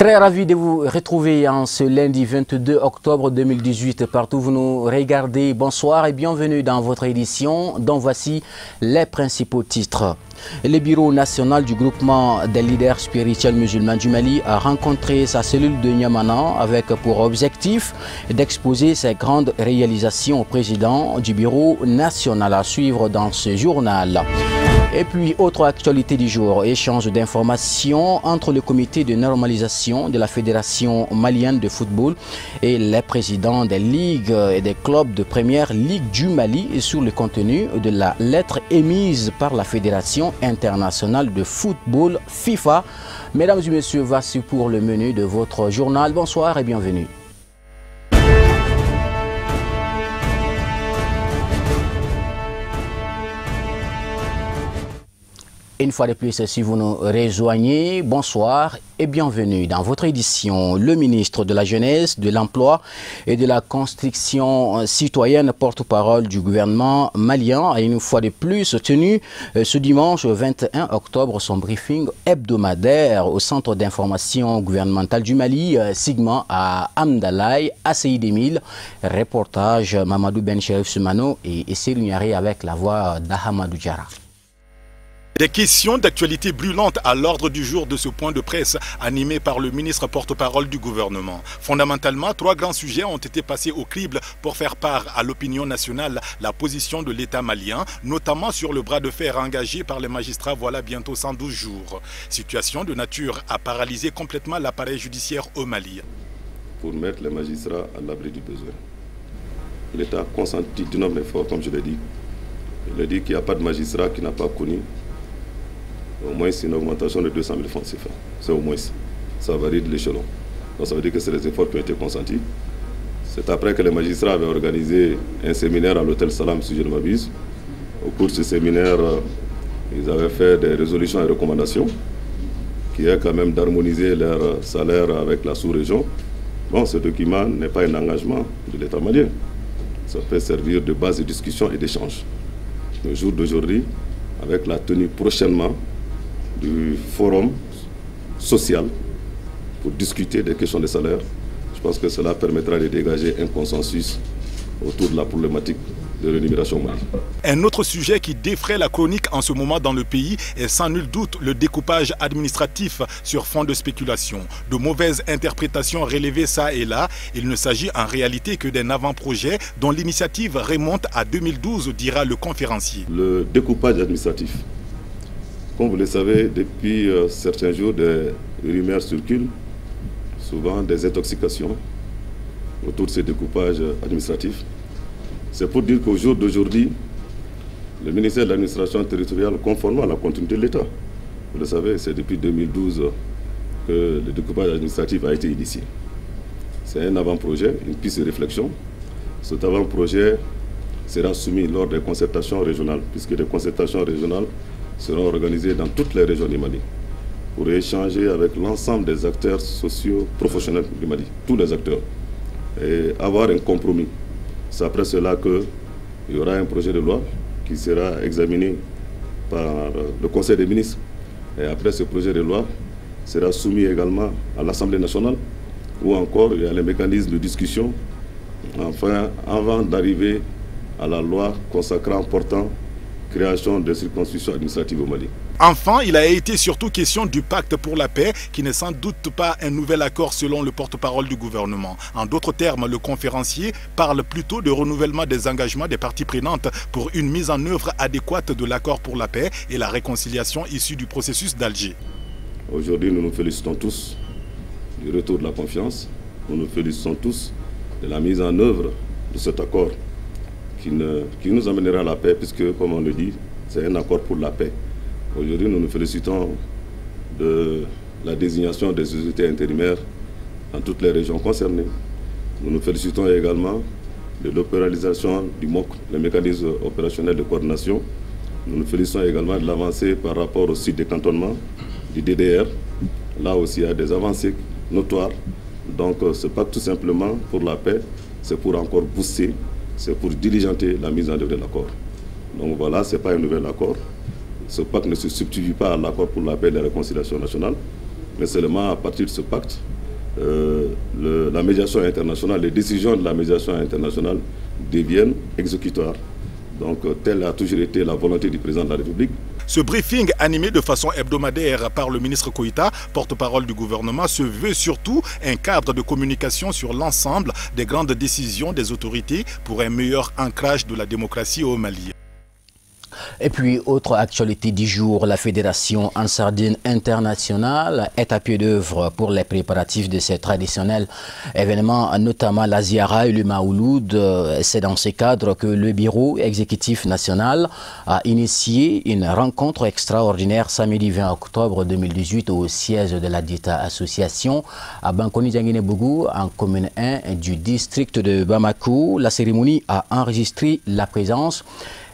Très ravi de vous retrouver en ce lundi 22 octobre 2018. Partout où vous nous regardez, bonsoir et bienvenue dans votre édition dont voici les principaux titres. Le bureau national du groupement des leaders spirituels musulmans du Mali a rencontré sa cellule de Niamana avec pour objectif d'exposer ses grandes réalisations au président du bureau national, à suivre dans ce journal. Et puis, autre actualité du jour, échange d'informations entre le comité de normalisation de la Fédération malienne de football et les présidents des ligues et des clubs de première ligue du Mali sur le contenu de la lettre émise par la Fédération internationale de football FIFA. Mesdames et messieurs, voici pour le menu de votre journal. Bonsoir et bienvenue. Une fois de plus, si vous nous rejoignez, bonsoir et bienvenue dans votre édition. Le ministre de la Jeunesse, de l'Emploi et de la Construction citoyenne, porte-parole du gouvernement malien, a une fois de plus tenu ce dimanche 21 octobre son briefing hebdomadaire au Centre d'information gouvernementale du Mali, Sigma à Amdalaï, à Seydemil. Reportage Mamadou Ben Cherif Soumano et Séruniari avec la voix d'Ahamadou Diara. Des questions d'actualité brûlantes à l'ordre du jour de ce point de presse animé par le ministre porte-parole du gouvernement. Fondamentalement, trois grands sujets ont été passés au crible pour faire part à l'opinion nationale la position de l'État malien, notamment sur le bras de fer engagé par les magistrats voilà bientôt 112 jours. Situation de nature à paralyser complètement l'appareil judiciaire au Mali. Pour mettre les magistrats à l'abri du besoin. L'État consentit d'énormes efforts, comme je l'ai dit. Il a dit qu'il n'y a pas de magistrat qui n'a pas connu au moins une augmentation de 200 000 francs CFA. C'est au moins. Ça varie de l'échelon. Donc ça veut dire que c'est les efforts qui ont été consentis. C'est après que les magistrats avaient organisé un séminaire à l'hôtel Salam, si je ne m'abuse. Au cours de ce séminaire, ils avaient fait des résolutions et recommandations qui est quand même d'harmoniser leur salaire avec la sous-région. Bon, ce document n'est pas un engagement de l'État malien. Ça peut servir de base de discussion et d'échange. Le jour d'aujourd'hui, avec la tenue prochainement du forum social pour discuter des questions de salaire, je pense que cela permettra de dégager un consensus autour de la problématique de rémunération au Mali. Un autre sujet qui défraie la chronique en ce moment dans le pays est sans nul doute le découpage administratif sur fond de spéculation. De mauvaises interprétations relevées ça et là, il ne s'agit en réalité que d'un avant-projet dont l'initiative remonte à 2012, dira le conférencier. Le découpage administratif. Comme vous le savez, depuis certains jours, des rumeurs circulent, souvent des intoxications autour de ces découpages administratifs. C'est pour dire qu'au jour d'aujourd'hui, le ministère de l'administration territoriale, conformément à la continuité de l'État, vous le savez, c'est depuis 2012 que le découpage administratif a été initié. C'est un avant-projet, une piste de réflexion. Cet avant-projet sera soumis lors des concertations régionales, puisque les concertations régionales seront organisées dans toutes les régions du Mali, pour échanger avec l'ensemble des acteurs sociaux professionnels du Mali, tous les acteurs, et avoir un compromis. C'est après cela qu'il y aura un projet de loi qui sera examiné par le Conseil des ministres. Et après ce projet de loi sera soumis également à l'Assemblée nationale, où encore il y a les mécanismes de discussion, enfin, avant d'arriver à la loi consacrant portant création de circonscriptions administratives au Mali. Enfin, il a été surtout question du pacte pour la paix, qui n'est sans doute pas un nouvel accord selon le porte-parole du gouvernement. En d'autres termes, le conférencier parle plutôt de renouvellement des engagements des parties prenantes pour une mise en œuvre adéquate de l'accord pour la paix et la réconciliation issue du processus d'Alger. Aujourd'hui, nous nous félicitons tous du retour de la confiance. Nous nous félicitons tous de la mise en œuvre de cet accord qui nous amènera à la paix, puisque, comme on le dit, c'est un accord pour la paix. Aujourd'hui, nous nous félicitons de la désignation des autorités intérimaires dans toutes les régions concernées. Nous nous félicitons également de l'opéralisation du MOC, le mécanisme opérationnel de coordination. Nous nous félicitons également de l'avancée par rapport au site de cantonnement du DDR. Là aussi, il y a des avancées notoires. Donc, ce pacte tout simplement pour la paix, c'est pour encore booster, c'est pour diligenter la mise en œuvre de l'accord. Donc voilà, ce n'est pas un nouvel accord. Ce pacte ne se substitue pas à l'accord pour la paix et la réconciliation nationale. mais seulement à partir de ce pacte, la médiation internationale, les décisions de la médiation internationale deviennent exécutoires. Donc, telle a toujours été la volonté du président de la République. Ce briefing animé de façon hebdomadaire par le ministre Koïta, porte-parole du gouvernement, se veut surtout un cadre de communication sur l'ensemble des grandes décisions des autorités pour un meilleur ancrage de la démocratie au Mali. Et puis, autre actualité du jour, la Fédération Ansardine Internationale est à pied d'œuvre pour les préparatifs de ces traditionnels événements, notamment la Ziara et le Maouloud. C'est dans ce cadre que le Bureau exécutif national a initié une rencontre extraordinaire samedi 20 octobre 2018 au siège de la dite association à Bankoni-Dianguiné-Bougou, en commune 1 du district de Bamako. La cérémonie a enregistré la présence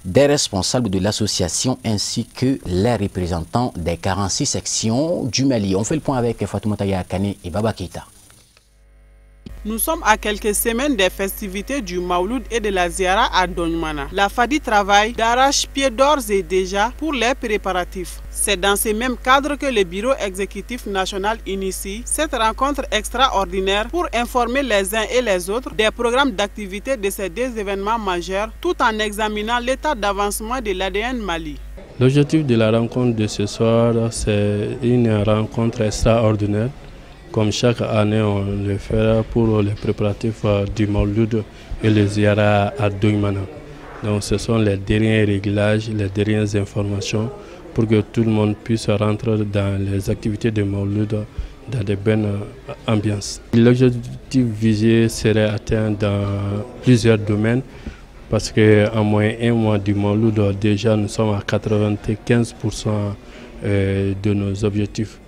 des responsables de l'association ainsi que les représentants des 46 sections du Mali. On fait le point avec Fatoumata Yakane et Baba Keita. Nous sommes à quelques semaines des festivités du Maouloud et de la Ziara à Donyimana. La FADI travaille d'arrache-pied d'ores et déjà pour les préparatifs. C'est dans ce même cadre que le Bureau exécutif national initie cette rencontre extraordinaire pour informer les uns et les autres des programmes d'activité de ces deux événements majeurs tout en examinant l'état d'avancement de l'ADN Mali. L'objectif de la rencontre de ce soir, c'est une rencontre extraordinaire. Comme chaque année, on le fait pour les préparatifs du Maouloud et les Ziara à Donyimana. Donc ce sont les derniers réglages, les dernières informations pour que tout le monde puisse rentrer dans les activités de Maouloud dans de bonnes ambiances. L'objectif visé serait atteint dans plusieurs domaines parce qu'en moins un mois du Maouloud, déjà nous sommes à 95% de nos objectifs.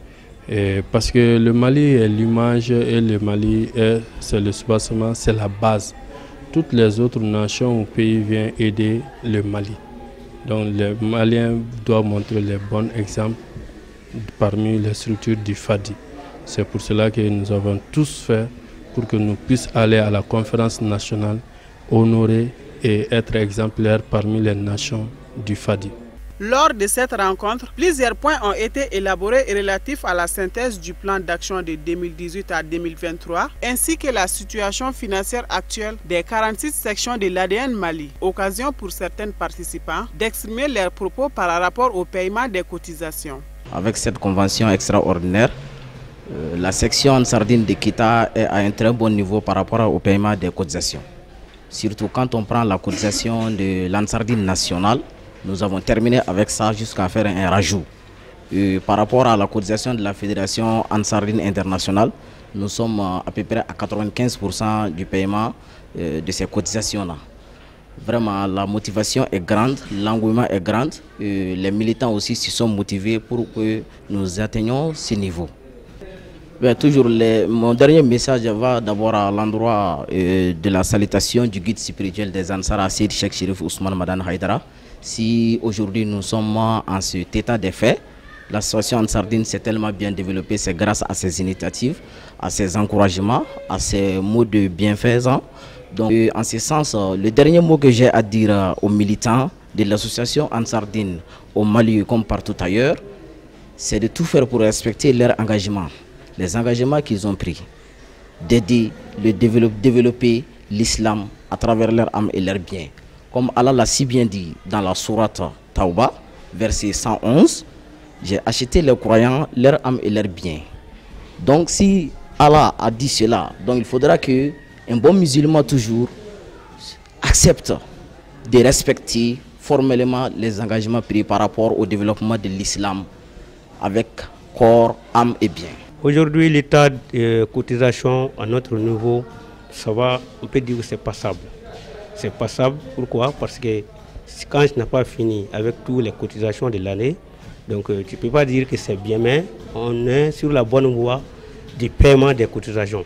Parce que le Mali est l'image et le Mali c'est le soubassement, c'est la base. Toutes les autres nations ou pays viennent aider le Mali. Donc les Maliens doivent montrer les bons exemples parmi les structures du FADI. C'est pour cela que nous avons tous fait pour que nous puissions aller à la conférence nationale, honorer et être exemplaires parmi les nations du FADI. Lors de cette rencontre, plusieurs points ont été élaborés relatifs à la synthèse du plan d'action de 2018 à 2023, ainsi que la situation financière actuelle des 46 sections de l'ADN Mali. Occasion pour certains participants d'exprimer leurs propos par rapport au paiement des cotisations. Avec cette convention extraordinaire, la section Ansardine de Keita est à un très bon niveau par rapport au paiement des cotisations. Surtout quand on prend la cotisation de l'Ansardine nationale, nous avons terminé avec ça jusqu'à faire un rajout. Par rapport à la cotisation de la Fédération Ansardine Internationale, nous sommes à peu près à 95% du paiement de ces cotisations-là. Vraiment, la motivation est grande, l'engouement est grand. Les militants aussi se sont motivés pour que nous atteignions ce niveau. Mon dernier message va d'abord à l'endroit de la salutation du guide spirituel des Ansara, Seydi Cheikh Chérif Ousmane Madane Haïdara. Si aujourd'hui nous sommes en cet état des faits, l'association Ansardine s'est tellement bien développée, c'est grâce à ces initiatives, à ces encouragements, à ces mots de bienfaisance. Donc en ce sens, le dernier mot que j'ai à dire aux militants de l'association Ansardine au Mali comme partout ailleurs, c'est de tout faire pour respecter leur engagement, les engagements qu'ils ont pris, d'aider, de développer l'islam à travers leur âme et leur bien. Comme Allah l'a si bien dit dans la sourate Tauba, verset 111, j'ai acheté les croyants, leur âme et leur bien. Donc si Allah a dit cela, donc il faudra que un bon musulman toujours accepte de respecter formellement les engagements pris par rapport au développement de l'islam avec corps, âme et bien. Aujourd'hui, l'état de cotisation à notre niveau, ça va, on peut dire que c'est passable. C'est passable, pourquoi? Parce que quand je n'ai pas fini avec toutes les cotisations de l'année, donc tu ne peux pas dire que c'est bien, mais on est sur la bonne voie du paiement des cotisations.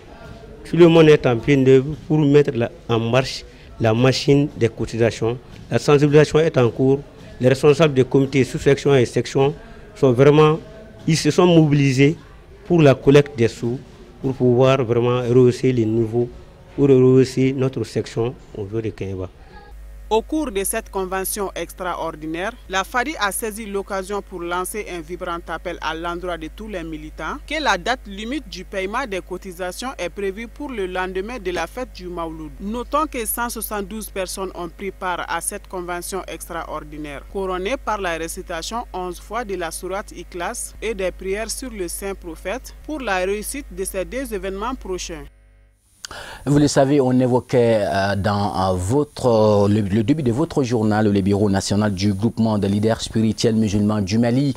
Tout le monde est en pied d'œuvre pour mettre en marche la machine des cotisations. La sensibilisation est en cours. Les responsables des comités sous-sections et sections ils se sont mobilisés pour la collecte des sous, pour pouvoir vraiment rehausser les niveaux, pour rehausser notre section au niveau de Kenyaba. Au cours de cette convention extraordinaire, la FADI a saisi l'occasion pour lancer un vibrant appel à l'endroit de tous les militants que la date limite du paiement des cotisations est prévue pour le lendemain de la fête du Mawlud. Notons que 172 personnes ont pris part à cette convention extraordinaire, couronnée par la récitation 11 fois de la sourate Ikhlas et des prières sur le Saint Prophète pour la réussite de ces deux événements prochains. Vous le savez, on évoquait dans le début de votre journal, le Bureau national du groupement des leaders spirituels musulmans du Mali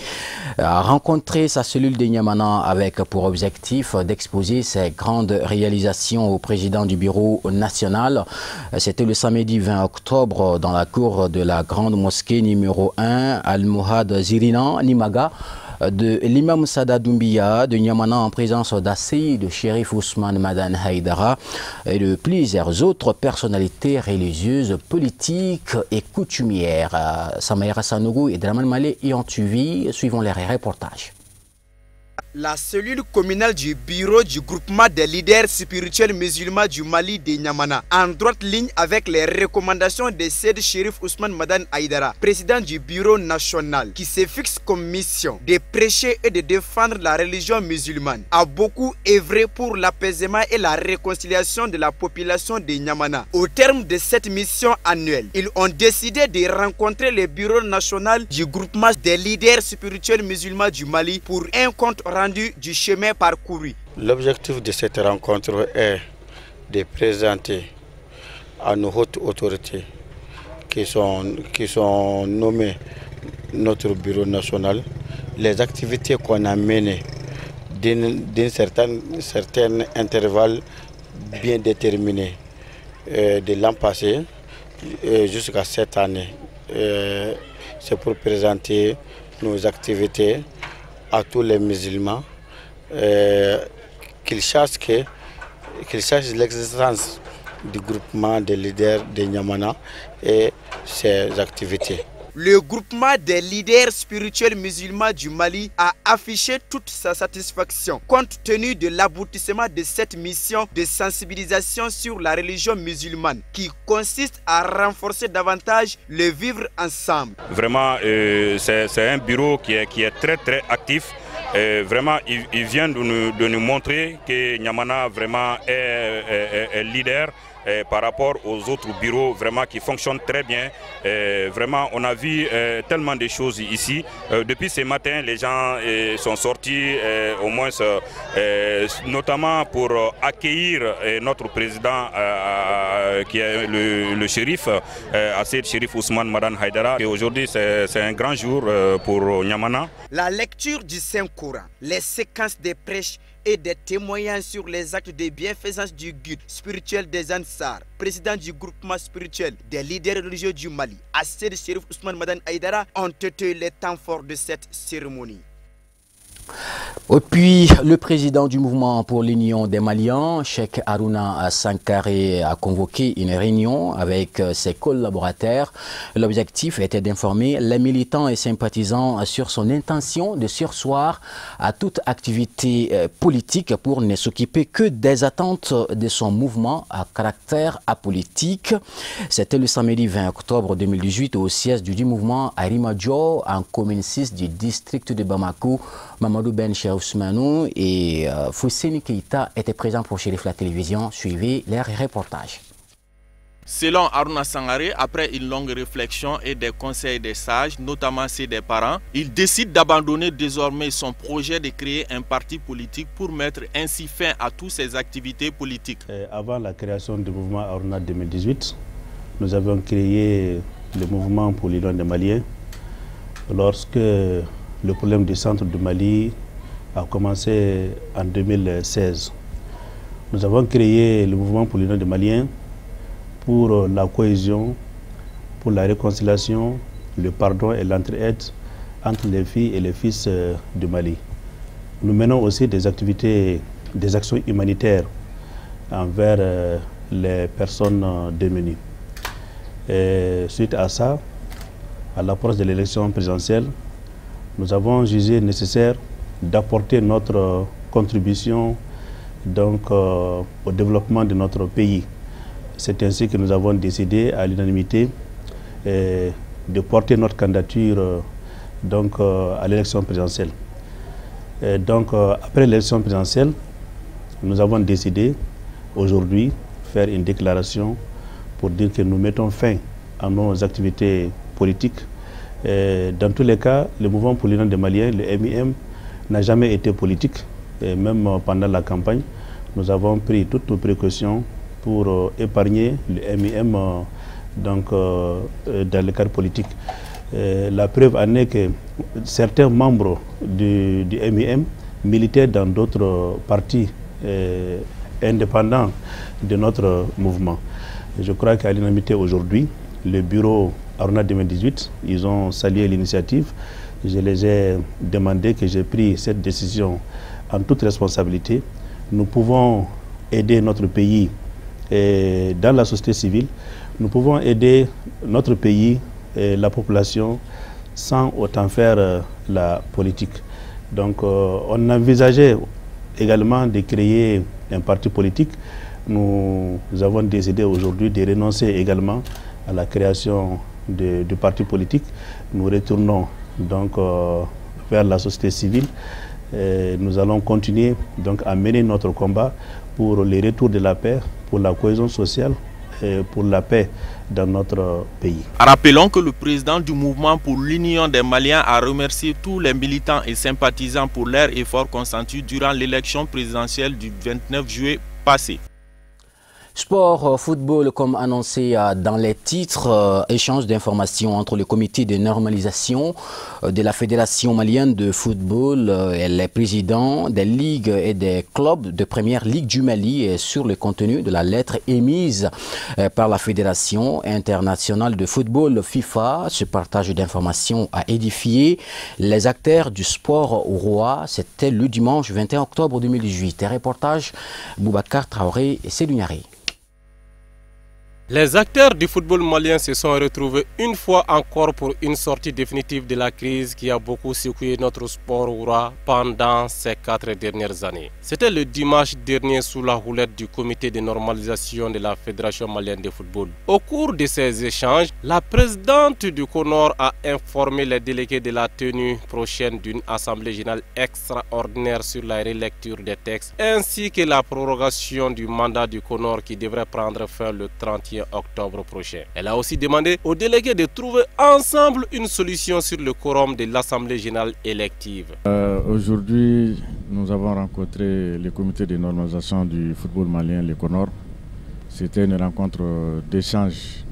a rencontré sa cellule de Niamana avec pour objectif d'exposer ses grandes réalisations au président du Bureau national. C'était le samedi 20 octobre dans la cour de la grande mosquée numéro 1 Al-Muhad Zirina Nimaga de l'imam Sada Doumbia de Niamana en présence d'Assi, de Chérif Ousmane Madan Haïdara et de plusieurs autres personnalités religieuses, politiques et coutumières. Samaïra Sanougou et Draman Malé y ont suivi, suivons les reportages. La cellule communale du bureau du groupement des leaders spirituels musulmans du Mali de Niamana, en droite ligne avec les recommandations de Seydi Chérif Ousmane Madan Haïdara, président du bureau national, qui se fixe comme mission de prêcher et de défendre la religion musulmane, a beaucoup œuvré pour l'apaisement et la réconciliation de la population de Niamana. Au terme de cette mission annuelle, ils ont décidé de rencontrer le bureau national du groupement des leaders spirituels musulmans du Mali pour un compte rendu du chemin parcouru. L'objectif de cette rencontre est de présenter à nos hautes autorités qui sont nommées notre bureau national les activités qu'on a menées d'un certain intervalle bien déterminé de l'an passé jusqu'à cette année. C'est pour présenter nos activités à tous les musulmans, qu'ils sachent l'existence du groupement des leaders de Niamana et ses activités. Le groupement des leaders spirituels musulmans du Mali a affiché toute sa satisfaction compte tenu de l'aboutissement de cette mission de sensibilisation sur la religion musulmane qui consiste à renforcer davantage le vivre ensemble. Vraiment, c'est un bureau qui est très actif. Vraiment, il vient de nous montrer que Niamana vraiment est leader par rapport aux autres bureaux vraiment qui fonctionnent très bien. Vraiment, on a vu tellement de choses ici. Depuis ce matin, les gens sont sortis, au moins, notamment pour accueillir notre président qui est le shérif, Seydi Chérif Ousmane Madan Haïdara. Et aujourd'hui, c'est un grand jour pour Niamana. La lecture du Saint-Coran, les séquences de prêches et des témoignages sur les actes de bienfaisance du guide spirituel des Ansar, président du groupement spirituel des leaders religieux du Mali, Seydi Chérif Ousmane Madan Haïdara, ont été les temps forts de cette cérémonie. Et puis, le président du mouvement pour l'Union des Maliens, Cheikh Harouna Sankaré, a convoqué une réunion avec ses collaborateurs. L'objectif était d'informer les militants et sympathisants sur son intention de surseoir à toute activité politique pour ne s'occuper que des attentes de son mouvement à caractère apolitique. C'était le samedi 20 octobre 2018 au siège du mouvement à Rimadjo, en commune 6 du district de Bamako. Mamadou Ben Ousmanou et Fousseni Keïta étaient présents pour Chérif la télévision. Suivez les reportages. Selon Harouna Sankaré, après une longue réflexion et des conseils des sages, notamment ceux des parents, il décide d'abandonner désormais son projet de créer un parti politique pour mettre ainsi fin à toutes ses activités politiques. Avant la création du mouvement Harouna 2018, nous avons créé le mouvement pour l'Union des Maliens lorsque le problème du centre du Mali a commencé en 2016. Nous avons créé le mouvement pour l'Union des Maliens pour la cohésion, pour la réconciliation, le pardon et l'entraide entre les filles et les fils du Mali. Nous menons aussi des activités, des actions humanitaires envers les personnes démunies. Et suite à ça, à l'approche de l'élection présidentielle, nous avons jugé nécessaire d'apporter notre contribution donc, au développement de notre pays. C'est ainsi que nous avons décidé à l'unanimité de porter notre candidature à l'élection présidentielle. Après l'élection présidentielle, nous avons décidé aujourd'hui faire une déclaration pour dire que nous mettons fin à nos activités politiques. Dans tous les cas, le mouvement pour l'Union des Maliens, le MIM, n'a jamais été politique. Et même pendant la campagne, nous avons pris toutes nos précautions pour épargner le MIM dans le cadre politique. La preuve en est que certains membres du MIM militaient dans d'autres partis indépendants de notre mouvement. Je crois qu'à l'unanimité aujourd'hui, le bureau Aruna 2018, ils ont salué l'initiative. Je les ai demandé que j'ai pris cette décision en toute responsabilité. Nous pouvons aider notre pays dans la société civile. Nous pouvons aider notre pays et la population sans autant faire la politique. Donc on envisageait également de créer un parti politique. Nous avons décidé aujourd'hui de renoncer également à la création du parti politique. Nous retournons donc vers la société civile. Nous allons continuer donc à mener notre combat pour le retour de la paix, pour la cohésion sociale et pour la paix dans notre pays. Rappelons que le président du mouvement pour l'Union des Maliens a remercié tous les militants et sympathisants pour leurs efforts consentis durant l'élection présidentielle du 29 juillet passé. Sport, football, comme annoncé dans les titres, échange d'informations entre le comité de normalisation de la Fédération malienne de football et les présidents des ligues et des clubs de première ligue du Mali sur le contenu de la lettre émise par la Fédération internationale de football FIFA. Ce partage d'informations a édifié les acteurs du sport au roi. C'était le dimanche 21 octobre 2018. Un reportage Boubacar Traoré et Sédugnari. Les acteurs du football malien se sont retrouvés une fois encore pour une sortie définitive de la crise qui a beaucoup secoué notre sport roi pendant ces 4 dernières années. C'était le dimanche dernier sous la houlette du comité de normalisation de la Fédération malienne de football. Au cours de ces échanges, la présidente du CONOR a informé les délégués de la tenue prochaine d'une assemblée générale extraordinaire sur la relecture des textes ainsi que la prorogation du mandat du CONOR qui devrait prendre fin le 31 octobre prochain. Elle a aussi demandé aux délégués de trouver ensemble une solution sur le quorum de l'Assemblée générale élective. Aujourd'hui, nous avons rencontré le comité de normalisation du football malien, le CONOR. C'était une rencontre d'échange.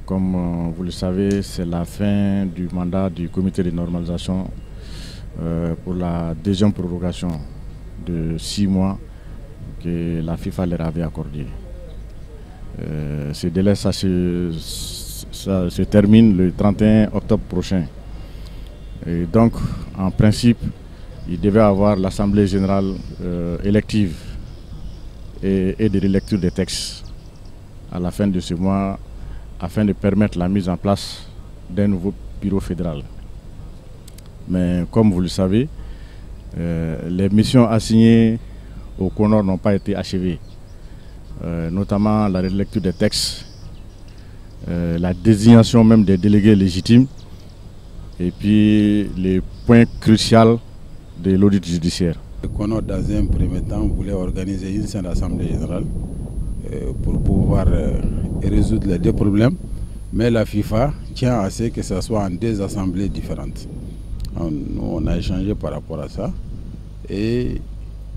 Comme vous le savez, c'est la fin du mandat du comité de normalisation pour la deuxième prorogation de 6 mois que la FIFA leur avait accordé. Ce délai ça se termine le 31 octobre prochain. Et donc, en principe, il devait avoir l'Assemblée générale élective et de relecture des textes à la fin de ce mois afin de permettre la mise en place d'un nouveau bureau fédéral. Mais comme vous le savez, les missions assignées au CONOR n'ont pas été achevées. Notamment la relecture des textes, la désignation même des délégués légitimes et puis les points cruciaux de l'audit judiciaire. Le CONOR, dans un premier temps, voulait organiser une seule assemblée générale pour pouvoir résoudre les 2 problèmes, mais la FIFA tient à ce que ce soit en 2 assemblées différentes. Nous, on a échangé par rapport à ça et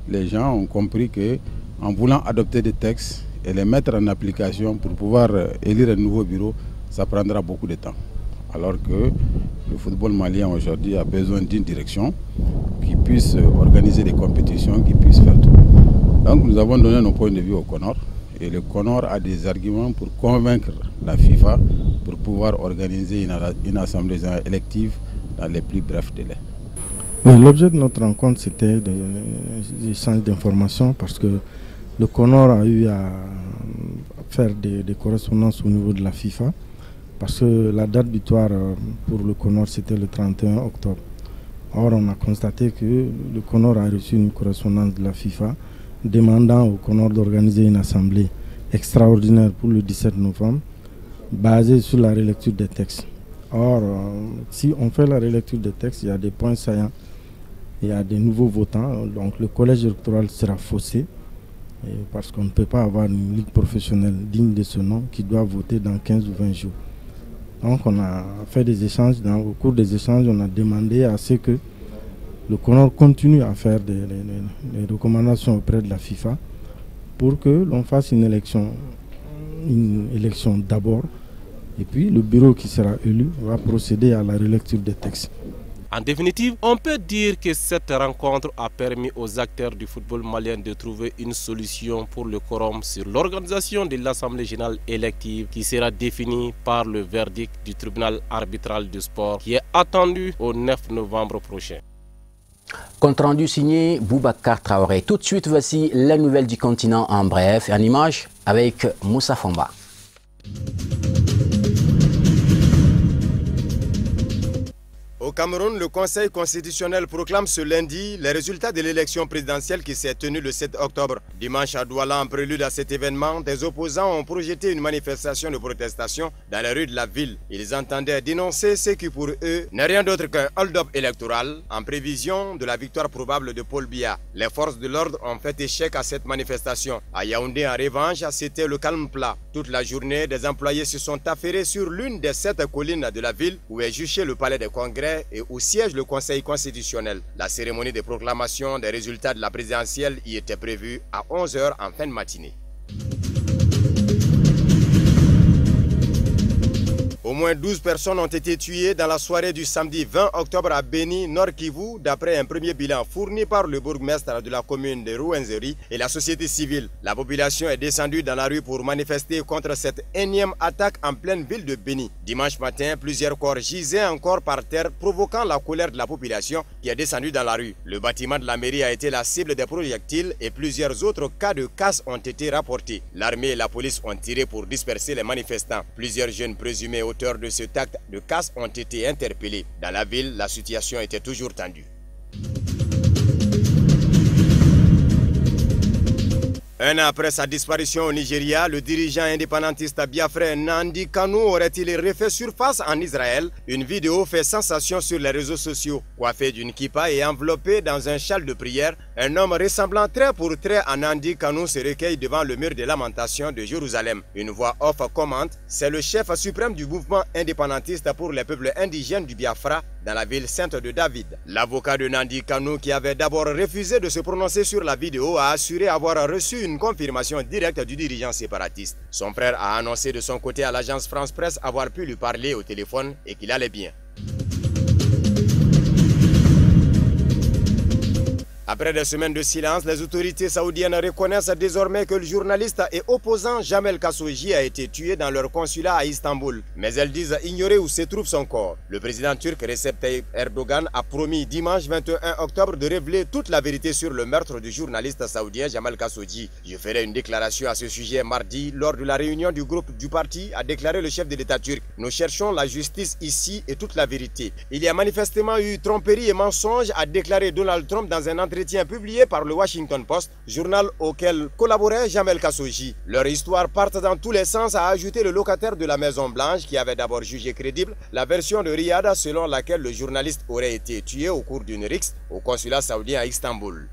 les gens ont compris que en voulant adopter des textes et les mettre en application pour pouvoir élire un nouveau bureau, ça prendra beaucoup de temps. Alors que le football malien aujourd'hui a besoin d'une direction qui puisse organiser des compétitions, qui puisse faire tout. Donc nous avons donné nos points de vue au CONOR et le CONOR a des arguments pour convaincre la FIFA pour pouvoir organiser une assemblée générale élective dans les plus brefs délais. L'objet de notre rencontre, c'était des échanges d'informations parce que le CONOR a eu à faire des correspondances au niveau de la FIFA parce que la date butoir pour le CONOR, c'était le 31 octobre. Or, on a constaté que le CONOR a reçu une correspondance de la FIFA demandant au CONOR d'organiser une assemblée extraordinaire pour le 17 novembre basé sur la relecture des textes. Or, si on fait la relecture des textes, il y a des points saillants, il y a des nouveaux votants, donc le collège électoral sera faussé, parce qu'on ne peut pas avoir une ligue professionnelle digne de ce nom qui doit voter dans 15 ou 20 jours. Donc on a fait des échanges, au cours des échanges, on a demandé à ce que le CONOR continue à faire des recommandations auprès de la FIFA pour que l'on fasse une élection d'abord, et puis le bureau qui sera élu va procéder à la relecture des textes. En définitive, on peut dire que cette rencontre a permis aux acteurs du football malien de trouver une solution pour le quorum sur l'organisation de l'Assemblée générale élective qui sera définie par le verdict du tribunal arbitral du sport qui est attendu au 9 novembre prochain. Compte rendu signé Boubacar Traoré. Tout de suite, voici les nouvelles du continent en bref, en image avec Moussa Famba. Au Cameroun, le Conseil constitutionnel proclame ce lundi les résultats de l'élection présidentielle qui s'est tenue le 7 octobre. Dimanche à Douala, en prélude à cet événement, des opposants ont projeté une manifestation de protestation dans les rues de la ville. Ils entendaient dénoncer ce qui pour eux n'est rien d'autre qu'un hold-up électoral en prévision de la victoire probable de Paul Biya. Les forces de l'ordre ont fait échec à cette manifestation. À Yaoundé, en revanche, c'était le calme plat. Toute la journée, des employés se sont affairés sur l'une des 7 collines de la ville où est juché le palais des congrès et où siège le Conseil constitutionnel. La cérémonie de proclamation des résultats de la présidentielle y était prévue à 11 h en fin de matinée. Au moins 12 personnes ont été tuées dans la soirée du samedi 20 octobre à Beni, Nord Kivu, d'après un premier bilan fourni par le bourgmestre de la commune de Rouenzeri et la société civile. La population est descendue dans la rue pour manifester contre cette énième attaque en pleine ville de Beni. Dimanche matin, plusieurs corps gisaient encore par terre, provoquant la colère de la population qui est descendue dans la rue. Le bâtiment de la mairie a été la cible des projectiles et plusieurs autres cas de casse ont été rapportés. L'armée et la police ont tiré pour disperser les manifestants. Plusieurs jeunes présumés auteurs de cet acte de casse ont été interpellés. Dans la ville, la situation était toujours tendue. Un an après sa disparition au Nigeria, le dirigeant indépendantiste biafrais Nnamdi Kanu aurait-il refait surface en Israël? Une vidéo fait sensation sur les réseaux sociaux. Coiffé d'une kippa et enveloppé dans un châle de prière, un homme ressemblant trait pour trait à Nnamdi Kanu se recueille devant le mur de lamentation de Jérusalem. Une voix off commente: c'est le chef suprême du mouvement indépendantiste pour les peuples indigènes du Biafra dans la ville sainte de David. L'avocat de Nnamdi Kanu, qui avait d'abord refusé de se prononcer sur la vidéo, a assuré avoir reçu une confirmation directe du dirigeant séparatiste. Son frère a annoncé de son côté à l'agence France Presse avoir pu lui parler au téléphone et qu'il allait bien. Après des semaines de silence, les autorités saoudiennes reconnaissent désormais que le journaliste et opposant Jamel Khashoggi a été tué dans leur consulat à Istanbul. Mais elles disent ignorer où se trouve son corps. Le président turc Recep Tayyip Erdogan a promis dimanche 21 octobre de révéler toute la vérité sur le meurtre du journaliste saoudien Jamel Khashoggi. Je ferai une déclaration à ce sujet mardi lors de la réunion du groupe du parti, a déclaré le chef de l'État turc. Nous cherchons la justice ici et toute la vérité. Il y a manifestement eu tromperie et mensonge, a déclaré Donald Trump dans un entretien publié par le Washington Post, journal auquel collaborait Jamel Khashoggi. Leur histoire part dans tous les sens, a ajouté le locataire de la Maison Blanche qui avait d'abord jugé crédible la version de Riyad selon laquelle le journaliste aurait été tué au cours d'une rixe au consulat saoudien à Istanbul.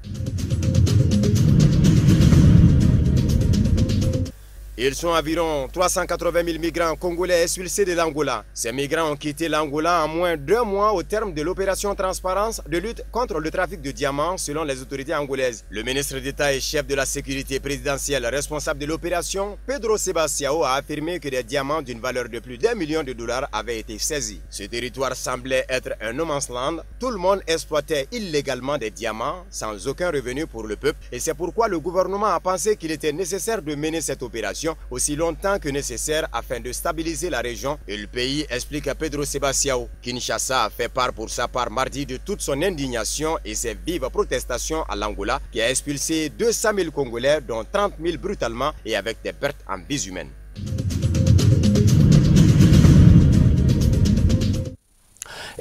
Ils sont environ 380 000 migrants congolais expulsés de l'Angola. Ces migrants ont quitté l'Angola en moins d'1 mois au terme de l'opération Transparence de lutte contre le trafic de diamants selon les autorités angolaises. Le ministre d'État et chef de la sécurité présidentielle responsable de l'opération, Pedro Sebastião, a affirmé que des diamants d'une valeur de plus d'1 million de dollars avaient été saisis. Ce territoire semblait être un no man's land. Tout le monde exploitait illégalement des diamants sans aucun revenu pour le peuple et c'est pourquoi le gouvernement a pensé qu'il était nécessaire de mener cette opération aussi longtemps que nécessaire afin de stabiliser la région et le pays, explique Pedro Sebastião. Kinshasa a fait part pour sa part mardi de toute son indignation et ses vives protestations à l'Angola qui a expulsé 200 000 Congolais dont 30 000 brutalement et avec des pertes en vies humaines.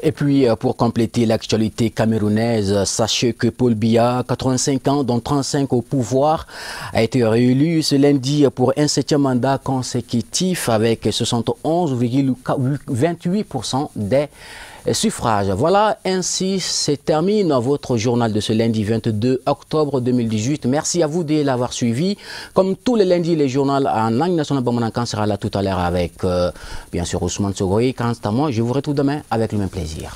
Et puis, pour compléter l'actualité camerounaise, sachez que Paul Biya, 85 ans, dont 35 au pouvoir, a été réélu ce lundi pour un 7e mandat consécutif avec 71,28% des suffrages. Voilà, ainsi se termine votre journal de ce lundi 22 octobre 2018. Merci à vous de l'avoir suivi. Comme tous les lundis, le journal en langue nationale Bamanankan sera là tout à l'heure avec, bien sûr, Ousmane Sogoy. Quant à moi, je vous retrouve demain avec le même plaisir.